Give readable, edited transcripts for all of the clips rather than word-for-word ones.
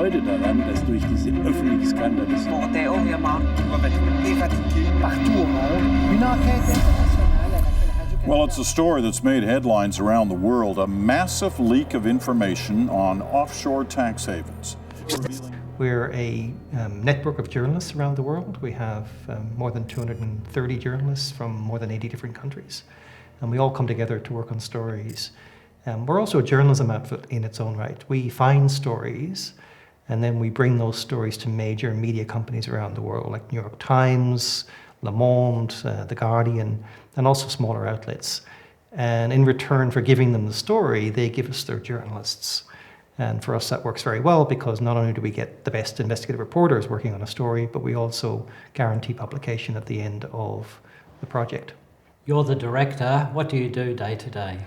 Freude daran, dass durch diese öffentliche Skandalisierung Well, it's a story that's made headlines around the world, a massive leak of information on offshore tax havens. We're a network of journalists around the world. We have more than 230 journalists from more than 80 different countries. And we all come together to work on stories. We're also a journalism outfit in its own right. We find stories and then we bring those stories to major media companies around the world, like New York Times, Le Monde, The Guardian, and also smaller outlets. And in return for giving them the story, they give us their journalists. And for us, that works very well because not only do we get the best investigative reporters working on a story, but we also guarantee publication at the end of the project. You're the director. What do you do day to day?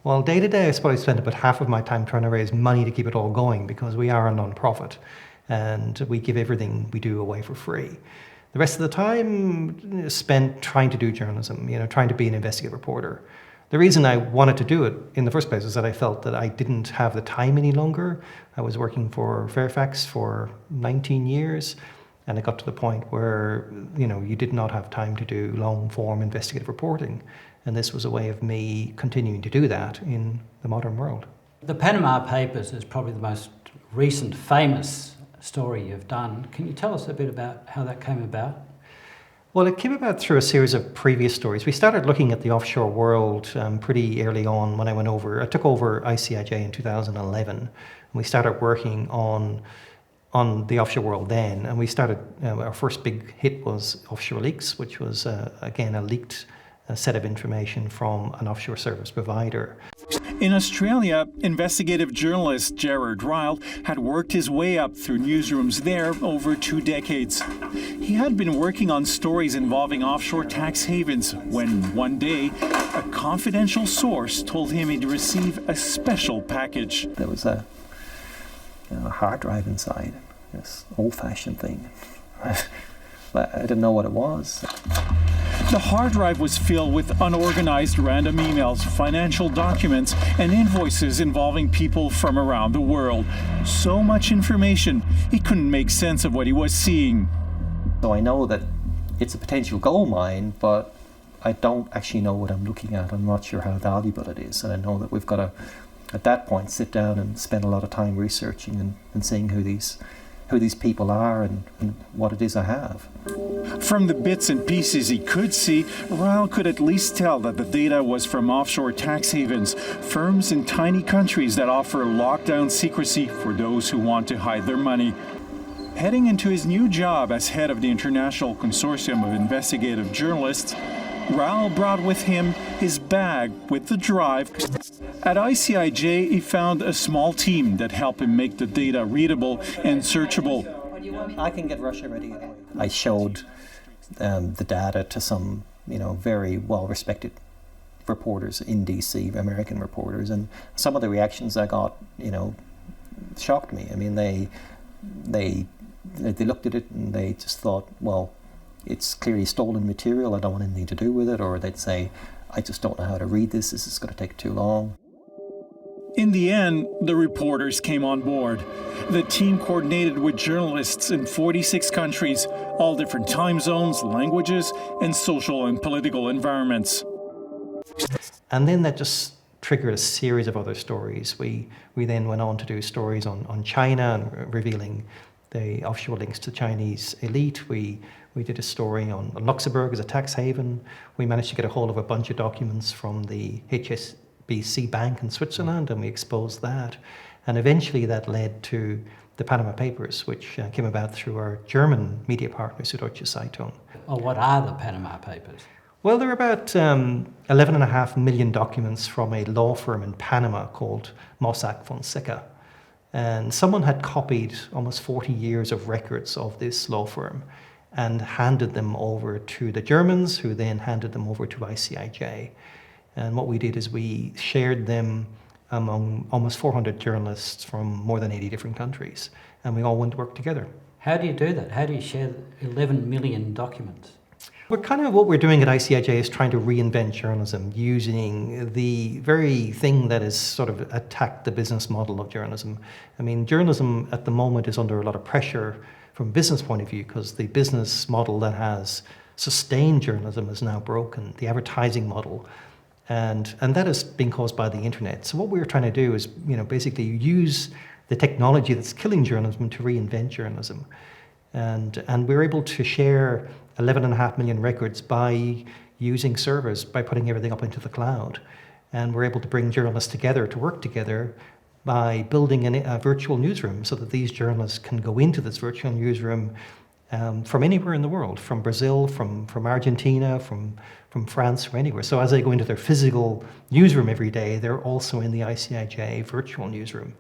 Well, day to day, I suppose I spend about half of my time trying to raise money to keep it all going because we are a non-profit and we give everything we do away for free. The rest of the time is spent trying to do journalism, trying to be an investigative reporter. The reason I wanted to do it in the first place is that I felt that I didn't have the time any longer. I was working for Fairfax for 19 years, and it got to the point where, you did not have time to do long-form investigative reporting. And this was a way of me continuing to do that in the modern world. The Panama Papers is probably the most recent famous story you've done. Can you tell us a bit about how that came about? Well, it came about through a series of previous stories. We started looking at the offshore world pretty early on when I took over ICIJ in 2011. And we started working on the offshore world then. And we started, our first big hit was Offshore Leaks, which was, again, a leaked set of information from an offshore service provider. In Australia, investigative journalist Gerard Ryle had worked his way up through newsrooms there over 2 decades. He had been working on stories involving offshore tax havens when one day a confidential source told him he'd receive a special package. There was a hard drive inside, this old-fashioned thing. But I didn't know what it was. The hard drive was filled with unorganized random emails, financial documents, and invoices involving people from around the world. So much information, he couldn't make sense of what he was seeing. So I know that it's a potential gold mine, but I don't actually know what I'm looking at. I'm not sure how valuable it is. And I know that we've got to, at that point, sit down and spend a lot of time researching and seeing who these people are and what it is I have. From the bits and pieces he could see, Ryle could at least tell that the data was from offshore tax havens, firms in tiny countries that offer lockdown secrecy for those who want to hide their money. Heading into his new job as head of the International Consortium of Investigative Journalists, Ryle brought with him his bag with the drive. At ICIJ, he found a small team that helped him make the data readable and searchable. I can get Russia ready. I showed the data to some, very well-respected reporters in DC, American reporters, and some of the reactions I got, shocked me. I mean, they looked at it and they just thought, well, it's clearly stolen material, I don't want anything to do with it, or they'd say, I just don't know how to read this is going to take too long. In the end, the reporters came on board. The team coordinated with journalists in 46 countries, all different time zones, languages, and social and political environments. And then that just triggered a series of other stories. We then went on to do stories on China and revealing the offshore links to Chinese elite. We did a story on Luxembourg as a tax haven. We managed to get a hold of a bunch of documents from the HSBC Bank in Switzerland, and we exposed that. And eventually that led to the Panama Papers, which came about through our German media partner, Süddeutsche Zeitung. Well, what are the Panama Papers? Well, there are about 11.5 million documents from a law firm in Panama called Mossack Fonseca. And someone had copied almost 40 years of records of this law firm and handed them over to the Germans, who then handed them over to ICIJ. And what we did is we shared them among almost 400 journalists from more than 80 different countries, and we all went to work together. How do you do that? How do you share 11 million documents? But kind of what we're doing at ICIJ is trying to reinvent journalism using the very thing that has sort of attacked the business model of journalism. I mean, journalism at the moment is under a lot of pressure from a business point of view because the business model that has sustained journalism is now broken, the advertising model. And that has been caused by the internet. So what we're trying to do is, basically use the technology that's killing journalism to reinvent journalism. And we're able to share 11.5 million records by using servers, by putting everything up into the cloud. And we're able to bring journalists together to work together by building a virtual newsroom so that these journalists can go into this virtual newsroom from anywhere in the world, from Brazil, from Argentina, from France, from anywhere. So as they go into their physical newsroom every day, they're also in the ICIJ virtual newsroom.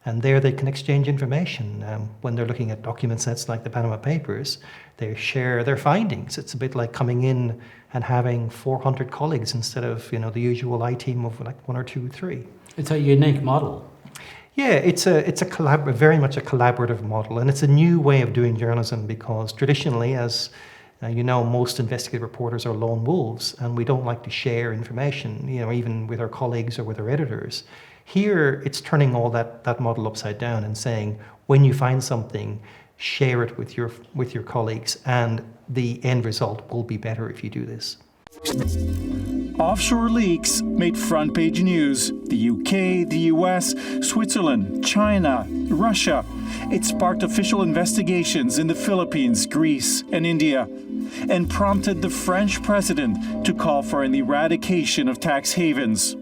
And there they can exchange information. When they're looking at document sets like the Panama Papers, they share their findings. It's a bit like coming in and having 400 colleagues instead of the usual I team of like 1 or 2 or 3. It's a unique model. Yeah, it's very much a collaborative model, and it's a new way of doing journalism because traditionally, as most investigative reporters are lone wolves, and we don't like to share information, even with our colleagues or with our editors. Here, it's turning all that model upside down and saying, when you find something, share it with your colleagues, and the end result will be better if you do this. Offshore Leaks made front-page news. The UK, the US, Switzerland, China, Russia. It sparked official investigations in the Philippines, Greece, and India, and prompted the French president to call for an eradication of tax havens.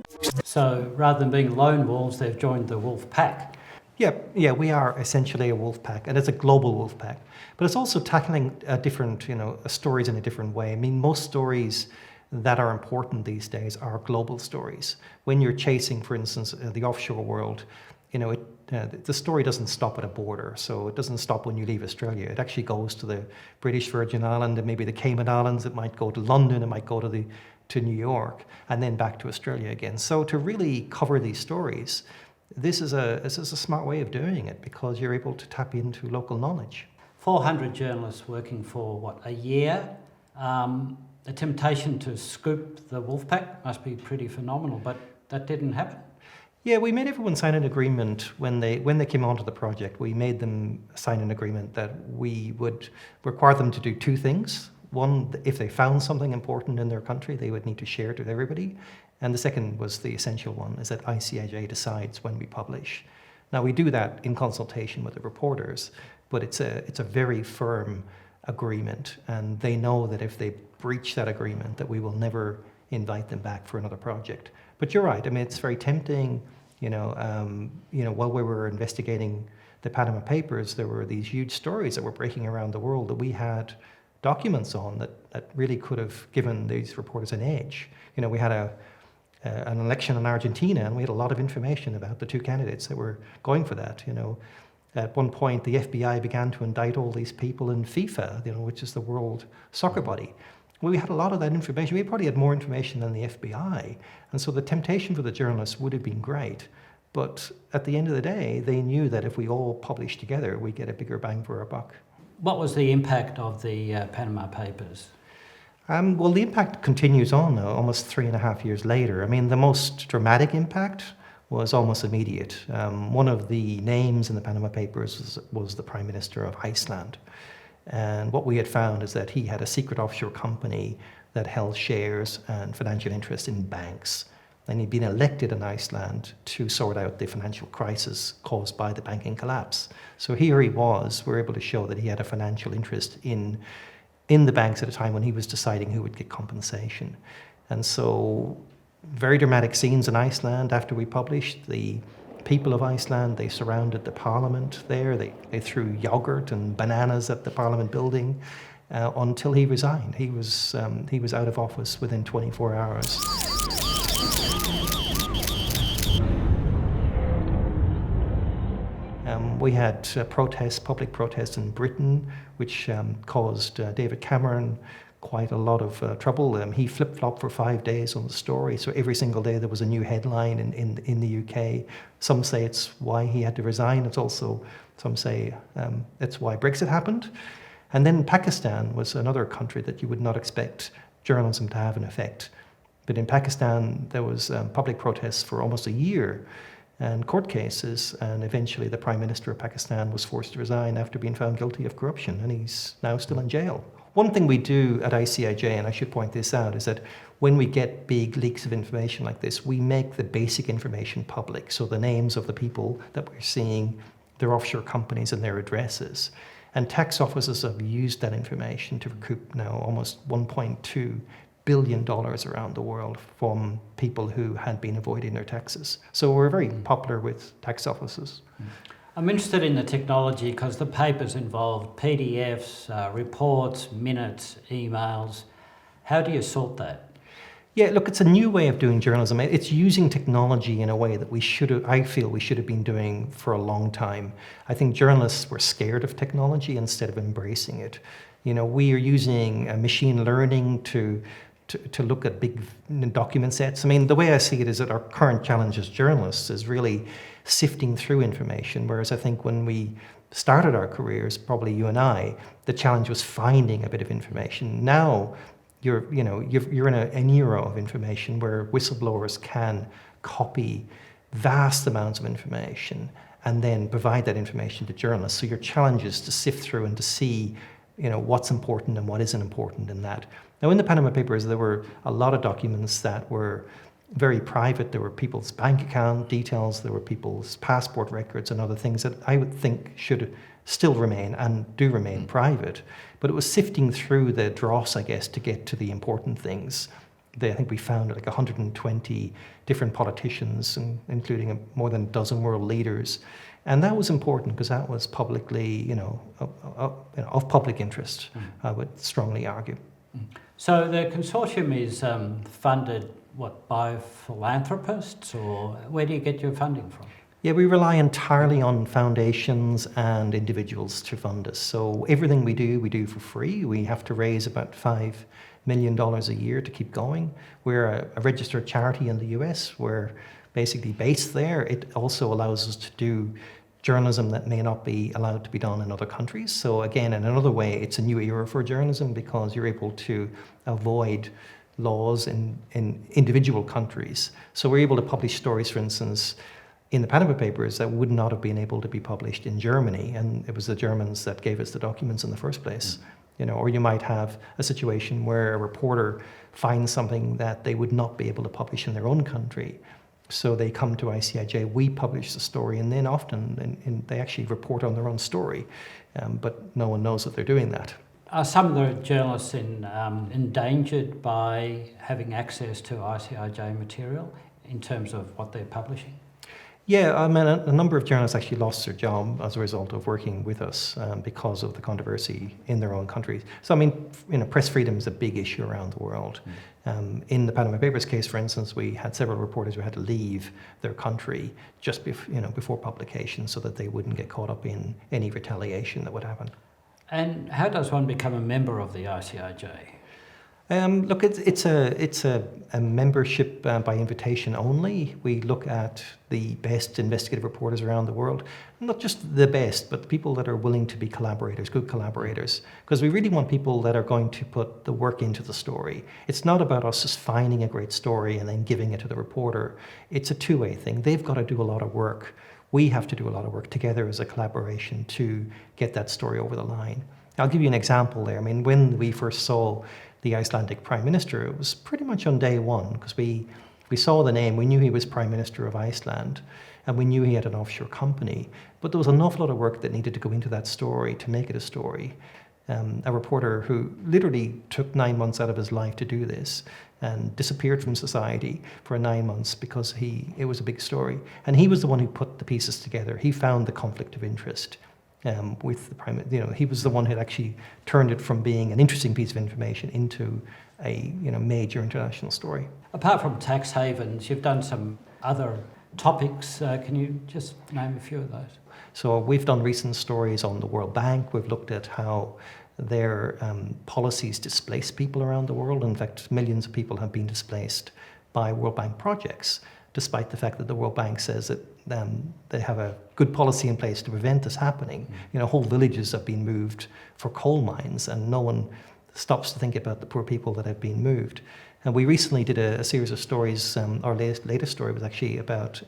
So rather than being lone wolves, they've joined the wolf pack. Yeah, we are essentially a wolf pack, and it's a global wolf pack. But it's also tackling different, stories in a different way. I mean, most stories that are important these days are global stories. When you're chasing, for instance, the offshore world, the story doesn't stop at a border. So it doesn't stop when you leave Australia. It actually goes to the British Virgin Islands and maybe the Cayman Islands. It might go to London. It might go to New York and then back to Australia again. So to really cover these stories, this is a smart way of doing it because you're able to tap into local knowledge. 400 journalists working for, a year? The temptation to scoop the wolf pack must be pretty phenomenal, but that didn't happen. Yeah, we made everyone sign an agreement when they came onto the project. We made them sign an agreement that we would require them to do 2 things. One, if they found something important in their country, they would need to share it with everybody. And the second was the essential one, is that ICIJ decides when we publish. Now, we do that in consultation with the reporters, but it's a very firm agreement, and they know that if they breach that agreement, that we will never invite them back for another project. But you're right. I mean, it's very tempting. While we were investigating the Panama Papers, there were these huge stories that were breaking around the world that we had documents on that really could have given these reporters an edge. We had an election in Argentina, and we had a lot of information about the 2 candidates that were going for that. At one point, the FBI began to indict all these people in FIFA, which is the world soccer body. Well, we had a lot of that information. We probably had more information than the FBI. And so the temptation for the journalists would have been great. But at the end of the day, they knew that if we all published together, we get a bigger bang for our buck. What was the impact of the Panama Papers? Well, the impact continues on now, almost 3.5 years later. I mean, the most dramatic impact was almost immediate. One of the names in the Panama Papers was the Prime Minister of Iceland. And what we had found is that he had a secret offshore company that held shares and financial interest in banks. And he'd been elected in Iceland to sort out the financial crisis caused by the banking collapse. So here he was, we're able to show that he had a financial interest in the banks at a time when he was deciding who would get compensation. And so very dramatic scenes in Iceland after we published. The people of Iceland, they surrounded the parliament there. They threw yogurt and bananas at the parliament building until he resigned. He was out of office within 24 hours. We had public protests in Britain, which caused David Cameron quite a lot of trouble. He flip-flopped for 5 days on the story, so every single day there was a new headline in the UK. Some say it's why he had to resign. It's also, some say it's why Brexit happened. And then Pakistan was another country that you would not expect journalism to have an effect. But in Pakistan, there was public protests for almost a year and court cases, and eventually the Prime Minister of Pakistan was forced to resign after being found guilty of corruption, and he's now still in jail. One thing we do at ICIJ, and I should point this out, is that when we get big leaks of information like this, we make the basic information public. So the names of the people that we're seeing, their offshore companies and their addresses. And tax offices have used that information to recoup now almost $1.2 billion around the world from people who had been avoiding their taxes. So we're very popular with tax offices. I'm interested in the technology because the papers involved PDFs, reports, minutes, emails. How do you sort that? Yeah, look, it's a new way of doing journalism. It's using technology in a way that I feel we should have been doing for a long time. I think journalists were scared of technology instead of embracing it. You know, we are using machine learning to look at big document sets. I mean, the way I see it is that our current challenge as journalists is really sifting through information, whereas I think when we started our careers, probably you and I, the challenge was finding a bit of information. Now, you're in an era of information where whistleblowers can copy vast amounts of information and then provide that information to journalists. So your challenge is to sift through and to see, what's important and what isn't important in that. Now, in the Panama Papers, there were a lot of documents that were very private. There were people's bank account details, there were people's passport records and other things that I would think should still remain and do remain private. But it was sifting through the dross, I guess, to get to the important things. I think we found like 120 different politicians, including more than a dozen world leaders. And that was important because that was publicly, of public interest, I would strongly argue. So the consortium is funded, by philanthropists, or where do you get your funding from? Yeah, we rely entirely on foundations and individuals to fund us. So everything we do for free. We have to raise about $5 million a year to keep going. We're a registered charity in the US. We're basically based there. It also allows us to do journalism that may not be allowed to be done in other countries. So again, in another way, it's a new era for journalism because you're able to avoid laws in individual countries. So we're able to publish stories, for instance, in the Panama Papers that would not have been able to be published in Germany, and it was the Germans that gave us the documents in the first place. Or you might have a situation where a reporter finds something that they would not be able to publish in their own country. So they come to ICIJ, we publish the story, and then often they actually report on their own story, but no one knows that they're doing that. Are some of the journalists endangered by having access to ICIJ material in terms of what they're publishing? Yeah, I mean, a number of journalists actually lost their job as a result of working with us because of the controversy in their own countries. So, I mean, press freedom is a big issue around the world. In the Panama Papers case, for instance, we had several reporters who had to leave their country just before publication so that they wouldn't get caught up in any retaliation that would happen. And how does one become a member of the ICIJ? Look, it's a membership by invitation only. We look at the best investigative reporters around the world, not just the best, but the people that are willing to be collaborators, good collaborators, because we really want people that are going to put the work into the story. It's not about us just finding a great story and then giving it to the reporter. It's a two-way thing. They've got to do a lot of work. We have to do a lot of work together as a collaboration to get that story over the line. I'll give you an example there. I mean, when we first saw the Icelandic Prime Minister, it was pretty much on day one because we saw the name, we knew he was Prime Minister of Iceland, and we knew he had an offshore company. But there was an awful lot of work that needed to go into that story to make it a story. A reporter who literally took 9 months out of his life to do this and disappeared from society for 9 months because it was a big story. And he was the one who put the pieces together. He found the conflict of interest with the Prime Minister. He was the one who had actually turned it from being an interesting piece of information into a major international story. Apart from tax havens, you've done some other topics. Can you just name a few of those? So we've done recent stories on the World Bank. We've looked at how their policies displace people around the world. In fact, millions of people have been displaced by World Bank projects. despite the fact that the World Bank says that they have a good policy in place to prevent this happening. You know, whole villages have been moved for coal mines, and no one stops to think about the poor people that have been moved. And we recently did a series of stories. Our latest story was actually about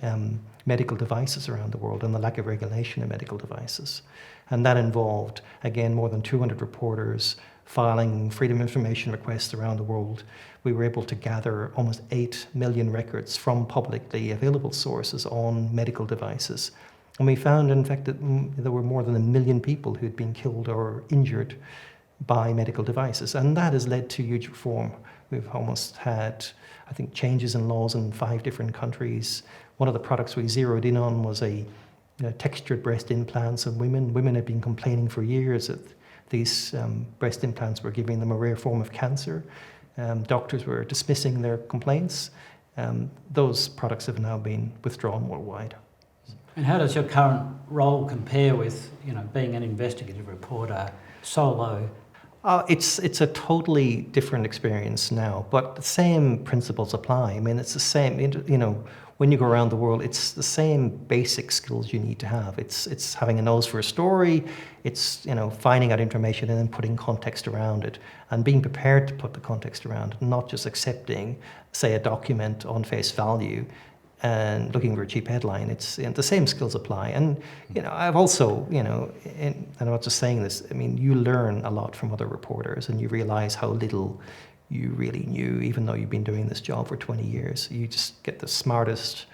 medical devices around the world and the lack of regulation of medical devices. And that involved, again, more than 200 reporters filing freedom of information requests around the world. We were able to gather almost 8 million records from publicly available sources on medical devices. And we found, in fact, that there were more than 1 million people who'd been killed or injured by medical devices. And that has led to huge reform. We've almost had, I think, changes in laws in 5 different countries. One of the products we zeroed in on was textured breast implants of women. Women had been complaining for years that these breast implants were giving them a rare form of cancer. Doctors were dismissing their complaints. Those products have now been withdrawn worldwide. And how does your current role compare with, being an investigative reporter solo? It's a totally different experience now, but the same principles apply. I mean, it's the same, when you go around the world, it's the same basic skills you need to have. It's having a nose for a story, it's, finding out information and then putting context around it and being prepared to put the context around it, not just accepting, say, a document on face value and looking for a cheap headline. It's the same skills apply. And, I've also, and I'm not just saying this, I mean, you learn a lot from other reporters and you realize how little you really knew, even though you've been doing this job for 20 years. You just get the smartest,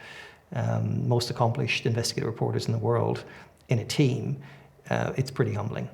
most accomplished investigative reporters in the world in a team. It's pretty humbling.